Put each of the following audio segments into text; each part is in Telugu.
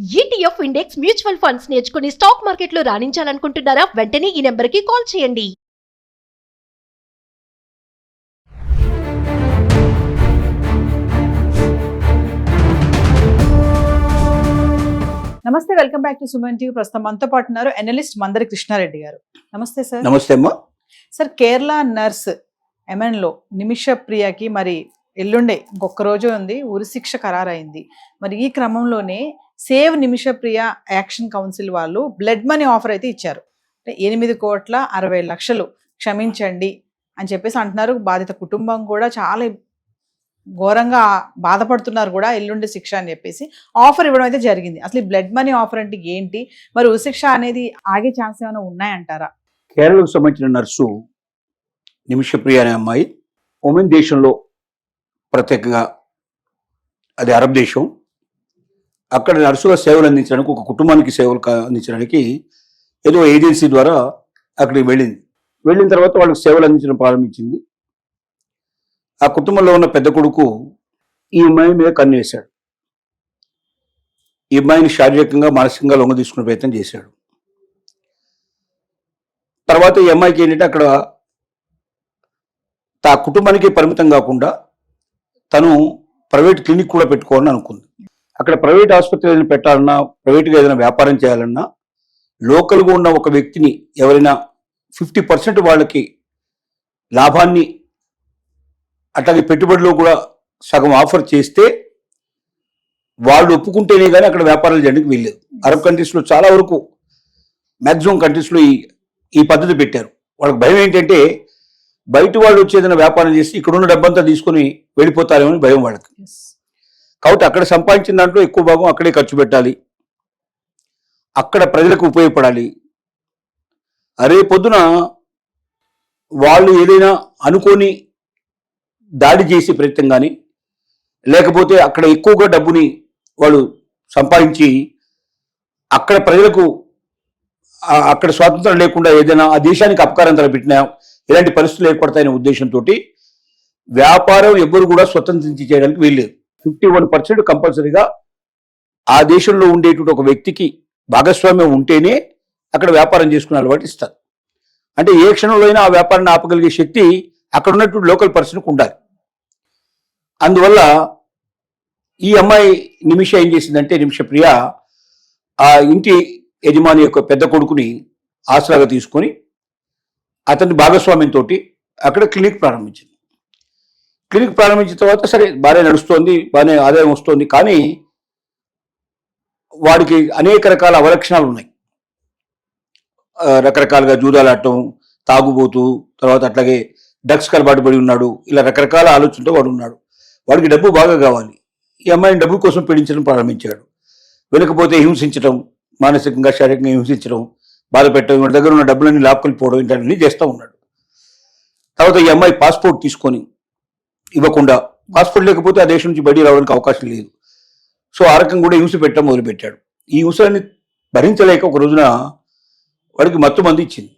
ఈటీఎఫ్ ఇండెక్స్ మ్యూచువల్ ఫండ్స్ నేర్చుకుని స్టాక్ మార్కెట్లో రాణించాలనుకుంటున్నారా? వెంటనే ఈ నెంబర్కి కాల్ చేయండి. నమస్తే, welcome back to Suman TV. ప్రస్తుతం మనతో పాటు ఉన్నారు అనలిస్ట్ మందరి కృష్ణారెడ్డి గారు. నమస్తే సార్. నమస్తే అమ్మా. సార్, కేరళ నర్స్ ఎమెన్లో నిమిష ప్రియకి మరి ఎల్లుండే ఇంకొక రోజు ఉంది, ఉరిశిక్ష ఖరారైంది. మరి ఈ క్రమంలోనే సేవ్ నిమిష ప్రియ యాక్షన్ కౌన్సిల్ వాళ్ళు బ్లడ్ మనీ ఆఫర్ అయితే ఇచ్చారు. అంటే 8,60,00,000 క్షమించండి అని చెప్పేసి అంటున్నారు. బాధిత కుటుంబం కూడా చాలా ఘోరంగా బాధపడుతున్నారు కూడా, ఎల్లుండి శిక్ష అని చెప్పేసి ఆఫర్ ఇవ్వడం అయితే జరిగింది. అసలు ఈ బ్లడ్ మనీ ఆఫర్ అంటే ఏంటి, మరి ఉరిశిక్ష అనేది ఆగే ఛాన్స్ ఏమైనా ఉన్నాయంటారా? కేరళకు సంబంధించిన నర్సు నిమిషప్రియ అనే అమ్మాయి ఒమెన్ దేశంలో, ప్రత్యేకంగా అది అరబ్ దేశం, అక్కడ నర్సుగా సేవలు అందించడానికి, ఒక కుటుంబానికి సేవలు అందించడానికి ఏదో ఏజెన్సీ ద్వారా అక్కడికి వెళ్ళిన తర్వాత వాళ్ళకి సేవలు అందించడం ప్రారంభించింది. ఆ కుటుంబంలో ఉన్న పెద్ద కొడుకు ఈ అమ్మాయి మీద కన్నేశాడు. ఈ అమ్మాయిని శారీరకంగా, మానసికంగా లొంగ తీసుకునే ప్రయత్నం చేశాడు. తర్వాత ఈ అమ్మాయికి ఏంటంటే అక్కడ ఆ కుటుంబానికి పరిమితం కాకుండా తను ప్రైవేట్ క్లినిక్ కూడా పెట్టుకోవాలని అనుకుంది. అక్కడ ప్రైవేట్ ఆసుపత్రి ఏదైనా పెట్టాలన్నా, ప్రైవేట్గా ఏదైనా వ్యాపారం చేయాలన్నా, లోకల్గా ఉన్న ఒక వ్యక్తిని ఎవరైనా 50% వాళ్ళకి లాభాన్ని, అట్లాగే పెట్టుబడిలో కూడా సగం ఆఫర్ చేస్తే వాళ్ళు ఒప్పుకుంటేనే కానీ అక్కడ వ్యాపారాలు చేయడానికి వీల్లేదు. అరబ్ కంట్రీస్లో చాలా వరకు, మ్యాక్సిమం కంట్రీస్లో ఈ పద్ధతి పెట్టారు. వాళ్ళకి భయం ఏంటంటే బయట వాళ్ళు వచ్చి ఏదైనా వ్యాపారం చేసి ఇక్కడున్న డబ్బంతా తీసుకొని వెళ్ళిపోతారేమో అని భయం వాళ్ళకి. కాబట్టి అక్కడ సంపాదించిన దాంట్లో ఎక్కువ భాగం అక్కడే ఖర్చు పెట్టాలి, అక్కడ ప్రజలకు ఉపయోగపడాలి. అరే పొద్దున వాళ్ళు ఏదైనా అనుకోని దాడి చేసే ప్రయత్నం కానీ, లేకపోతే అక్కడ ఎక్కువగా డబ్బుని వాళ్ళు సంపాదించి అక్కడ ప్రజలకు అక్కడ స్వాతంత్రం లేకుండా ఏదైనా ఆ దేశానికి అపకారం తలపెట్టినా ఇలాంటి పరిస్థితులు ఏర్పడతాయనే ఉద్దేశంతో వ్యాపారం ఎవ్వరు కూడా స్వతంత్రించి చేయడానికి వీల్లేదు. 51% కంపల్సరీగా ఆ దేశంలో ఉండేటువంటి ఒక వ్యక్తికి భాగస్వామ్యం ఉంటేనే అక్కడ వ్యాపారం చేసుకునే అలవాటు ఇస్తారు. అంటే ఏ క్షణంలో అయినా ఆ వ్యాపారాన్ని ఆపగలిగే శక్తి అక్కడ ఉన్నటువంటి లోకల్ పర్సన్కి ఉండాలి. అందువల్ల ఈ అమ్మాయి నిమిష ఏం చేసిందంటే, నిమిషప్రియ ఆ ఇంటి యజమాని యొక్క పెద్ద కొడుకుని ఆసరాగా తీసుకొని అతని భాగస్వామ్యంతో అక్కడ క్లినిక్ ప్రారంభించింది. క్లినిక్ ప్రారంభించిన తర్వాత సరే బాగానే నడుస్తోంది, బాగానే ఆదాయం వస్తుంది. కానీ వాడికి అనేక రకాల అవలక్షణాలు ఉన్నాయి. రకరకాలుగా జూదాలాడటం, తాగుబోతూ, తర్వాత అట్లాగే డ్రగ్స్ అలవాటు పడి ఉన్నాడు. ఇలా రకరకాల ఆలోచనతో వాడు ఉన్నాడు. వాడికి డబ్బు బాగా కావాలి. ఈ అమ్మాయిని డబ్బు కోసం పీడించడం ప్రారంభించాడు. వెనకపోతే హింసించడం, మానసికంగా, శారీరకంగా హింసించడం, బాధ పెట్టడం, వాడి దగ్గర ఉన్న డబ్బులన్నీ లాక్కొనిపోవడం, ఇలాంటివన్నీ చేస్తూ ఉన్నాడు. తర్వాత ఈ అమ్మాయి పాస్పోర్ట్ తీసుకొని ఇవ్వకుండా, పాస్పోర్ట్ లేకపోతే ఆ దేశం నుంచి బయటికి రావడానికి అవకాశం లేదు. సో ఆ రకంగా కూడా హింస పెట్టడం మొదలుపెట్టాడు. ఈ హింసని భరించలేక ఒక రోజున వాడికి మత్తు మందు ఇచ్చింది.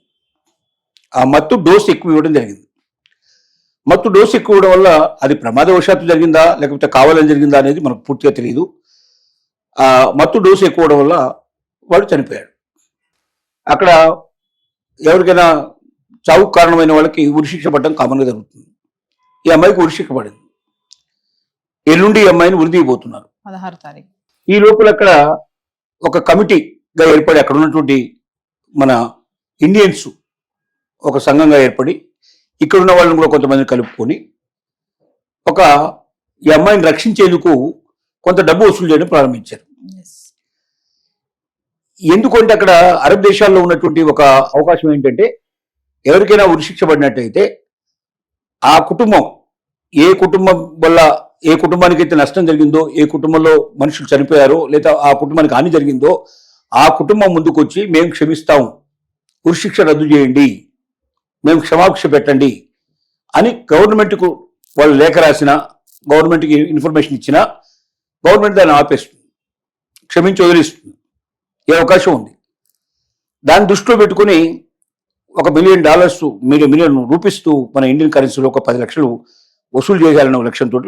ఆ మత్తు డోసు ఎక్కువ ఇవ్వడం జరిగింది. మత్తు డోసు ఎక్కువ ఇవ్వడం వల్ల అది ప్రమాదవశాత్తు జరిగిందా లేకపోతే కావాలని జరిగిందా అనేది మనకు పూర్తిగా తెలియదు. ఆ మత్తు డోసు ఎక్కువ ఇవ్వడం వల్ల వాడు చనిపోయాడు. అక్కడ ఎవరికైనా చావుకు కారణమైన వాళ్ళకి ఉరిశిక్ష పడడం కామన్గా జరుగుతుంది. ఈ అమ్మాయికి ఉరిశిక్ష పడింది. ఎల్లుండి ఈ అమ్మాయిని ఉరిదీయబోతున్నారు 16వ తారీఖు. ఈ లోపల అక్కడ ఒక కమిటీగా ఏర్పడి, అక్కడ ఉన్నటువంటి మన ఇండియన్స్ ఒక సంఘంగా ఏర్పడి ఇక్కడ ఉన్న వాళ్ళని కూడా కొంతమందిని కలుపుకొని ఈ అమ్మాయిని రక్షించేందుకు కొంత డబ్బు వసూలు చేయడం ప్రారంభించారు. ఎందుకంటే అక్కడ అరబ్ దేశాల్లో ఉన్నటువంటి ఒక అవకాశం ఏంటంటే, ఎవరికైనా ఉరిశిక్ష పడినట్టయితే ఆ కుటుంబం, ఏ కుటుంబం వల్ల ఏ కుటుంబానికి అయితే నష్టం జరిగిందో, ఏ కుటుంబంలో మనుషులు చనిపోయారో, లేదా ఆ కుటుంబానికి హాని జరిగిందో, ఆ కుటుంబం ముందుకొచ్చి మేము క్షమిస్తాం, ఉరిశిక్ష రద్దు చేయండి, మేము క్షమాభిక్ష పెట్టండి అని గవర్నమెంట్కు వాళ్ళు లేఖ రాసినా, గవర్నమెంట్కి ఇన్ఫర్మేషన్ ఇచ్చినా గవర్నమెంట్ దాన్ని ఆపేస్తుంది, క్షమించి వదిలిస్తుంది. ఈ అవకాశం ఉంది. దాన్ని దృష్టిలో పెట్టుకుని $1 మిలియన్ రూపీస్తో మన ఇండియన్ కరెన్సీలో ఒక 10 లక్షలు వసూలు చేయాలన్న లక్ష్యంతో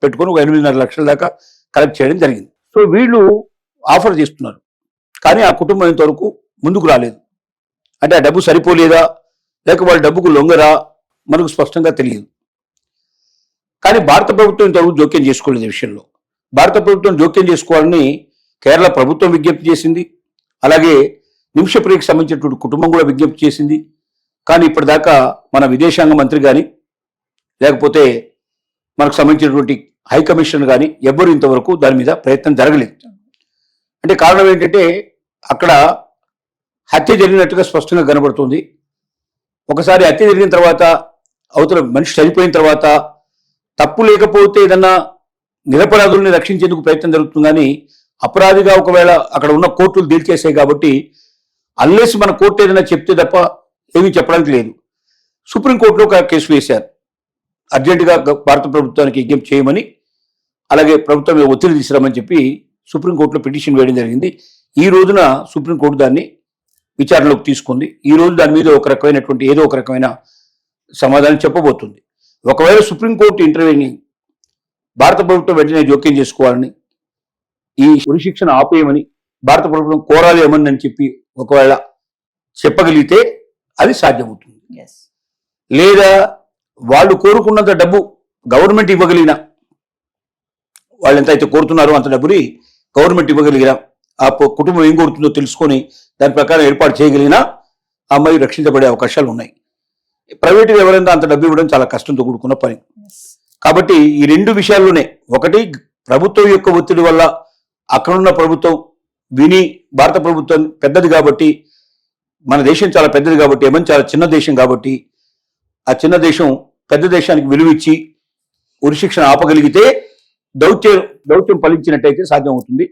పెట్టుకొని ఒక 8.5 లక్షల దాకా కలెక్ట్ చేయడం జరిగింది. సో వీళ్ళు ఆఫర్ చేస్తున్నారు. కానీ ఆ కుటుంబం ఇంతవరకు ముందుకు రాలేదు. అంటే ఆ డబ్బు సరిపోలేదా, లేక వాళ్ళ డబ్బుకు లొంగరా, మనకు స్పష్టంగా తెలియదు. కానీ భారత ప్రభుత్వం ఇంతవరకు జోక్యం చేసుకోలేదు ఈ విషయంలో. భారత ప్రభుత్వం జోక్యం చేసుకోవాలని కేరళ ప్రభుత్వం విజ్ఞప్తి చేసింది. అలాగే నిమిషప్రియకి సంబంధించినటువంటి కుటుంబం కూడా విజ్ఞప్తి చేసింది. కానీ ఇప్పటిదాకా మన విదేశాంగ మంత్రి కానీ, లేకపోతే మనకు సంబంధించినటువంటి హైకమిషనర్ కానీ ఎవ్వరూ ఇంతవరకు దాని మీద ప్రయత్నం జరగలేదు. అంటే కారణం ఏంటంటే అక్కడ హత్య జరిగినట్టుగా స్పష్టంగా కనబడుతుంది. ఒకసారి హత్య జరిగిన తర్వాత, అవతల మనిషి చనిపోయిన తర్వాత తప్పు లేకపోతే ఏదన్నా నిరపరాధుల్ని రక్షించేందుకు ప్రయత్నం జరుగుతుంది. కానీ అపరాధిగా ఒకవేళ అక్కడ ఉన్న కోర్టులు తేల్చేసాయి కాబట్టి అన్లెస్ మన కోర్టు ఏదైనా చెప్తే తప్ప ఏమీ చెప్పడానికి లేదు. సుప్రీంకోర్టులో ఒక కేసు వేశారు. అర్జెంటుగా భారత ప్రభుత్వానికి విజ్ఞప్తి చేయమని, అలాగే ప్రభుత్వం మీద ఒత్తిడి తీసుకురామని చెప్పి సుప్రీంకోర్టులో పిటిషన్ వేయడం జరిగింది. ఈ రోజున సుప్రీంకోర్టు దాన్ని విచారణలోకి తీసుకుంది. ఈ రోజు దాని మీద ఒక రకమైనటువంటి ఏదో ఒక రకమైన సమాధానం చెప్పబోతుంది. ఒకవేళ సుప్రీంకోర్టు ఇంటర్వ్యూని భారత ప్రభుత్వం వెంటనే జోక్యం చేసుకోవాలని, ఈ ఉరిశిక్షణ ఆపేయమని భారత ప్రభుత్వం కోరాలి ఏమని చెప్పి ఒకవేళ చెప్పగలిగితే అది సాధ్యమవుతుంది. Yes. లేదా వాళ్ళు కోరుకున్నంత డబ్బు గవర్నమెంట్ ఇవ్వగలిగిన, వాళ్ళు ఎంత అయితే కోరుతున్నారో అంత డబ్బుని గవర్నమెంట్ ఇవ్వగలిగిన, ఆ కుటుంబం ఏం కోరుతుందో తెలుసుకొని దాని ప్రకారం ఏర్పాటు చేయగలిగినా ఆ అమ్మాయి రక్షించబడే అవకాశాలు ఉన్నాయి. ప్రైవేటుగా ఎవరైనా అంత డబ్బు ఇవ్వడం చాలా కష్టంతో కూడుకున్న పని. Yes. కాబట్టి ఈ రెండు విషయాల్లోనే, ఒకటి ప్రభుత్వం యొక్క ఒత్తిడి వల్ల అక్కడున్న ప్రభుత్వం విని, భారత ప్రభుత్వం పెద్దది కాబట్టి, మన దేశం చాలా పెద్దది కాబట్టి, ఏమని చాలా చిన్న దేశం కాబట్టి ఆ చిన్న దేశం పెద్ద దేశానికి విలువిచ్చి ఉరిశిక్షణ ఆపగలిగితే దౌత్యం ఫలించినట్టయితే సాధ్యం అవుతుంది.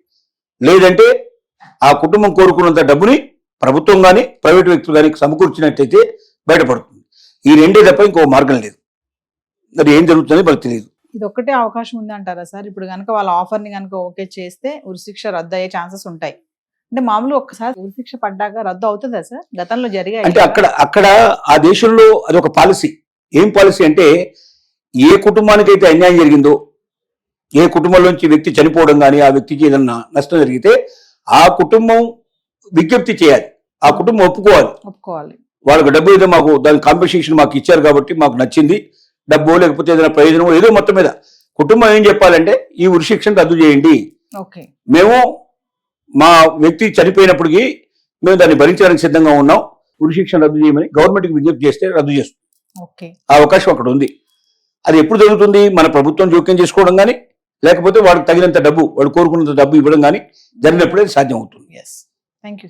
లేదంటే ఆ కుటుంబం కోరుకున్నంత డబ్బుని ప్రభుత్వం కానీ ప్రైవేట్ వ్యక్తులు కానీ సమకూర్చినట్టయితే బయటపడుతుంది. ఈ రెండే తప్ప ఇంకో మార్గం లేదు. అది ఏం జరుగుతుందని మనకు తెలియదు. ఇది ఒక్కటే అవకాశం ఉంది అంటారా సార్? ఇప్పుడు కనుక వాళ్ళ ఆఫర్ ని కనుక ఓకే చేస్తే ఉరిశిక్ష రద్దు అయ్యే ఛాన్సెస్ ఉంటాయి. అంటే మామూలు ఒక్కసారి ఉరిశిక్ష పడ్డాక రద్దు అవుతుందా సార్? గతంలో జరిగాయి అంటే అక్కడ ఆ దేశంలో అది ఒక పాలసీ. ఏం పాలసీ అంటే, ఏ కుటుంబానికైతే అన్యాయం జరిగిందో, ఏ కుటుంబంలోంచి వ్యక్తి చనిపోవడం కానీ, ఆ వ్యక్తికి ఏదన్నా నష్టం జరిగితే ఆ కుటుంబం విజ్ఞప్తి చేయాలి, ఆ కుటుంబం ఒప్పుకోవాలి. వాళ్ళకి డబ్బు ఏదో మాకు దాని కాంపెన్సేషన్ మాకు ఇచ్చారు కాబట్టి మాకు నచ్చింది, డబ్బు లేకపోతే ఏదైనా ప్రయోజనం ఏదో మొత్తం మీద కుటుంబం ఏం చెప్పాలంటే ఈ ఉరిశిక్షను రద్దు చేయండి, ఓకే మేము మా వ్యక్తి చనిపోయినప్పటికీ మేము దాన్ని భరించడానికి సిద్ధంగా ఉన్నాం, ఉరిశిక్షను రద్దు చేయమని గవర్నమెంట్కి విజ్ఞప్తి చేస్తే రద్దు చేస్తుంది. ఆ అవకాశం అక్కడ ఉంది. అది ఎప్పుడు జరుగుతుంది? మన ప్రభుత్వం జోక్యం చేసుకోవడం కానీ, లేకపోతే వాడికి తగినంత డబ్బు, వాడు కోరుకున్నంత డబ్బు ఇవ్వడం కానీ జరిగినప్పుడే సాధ్యం అవుతుంది. Yes, thank you.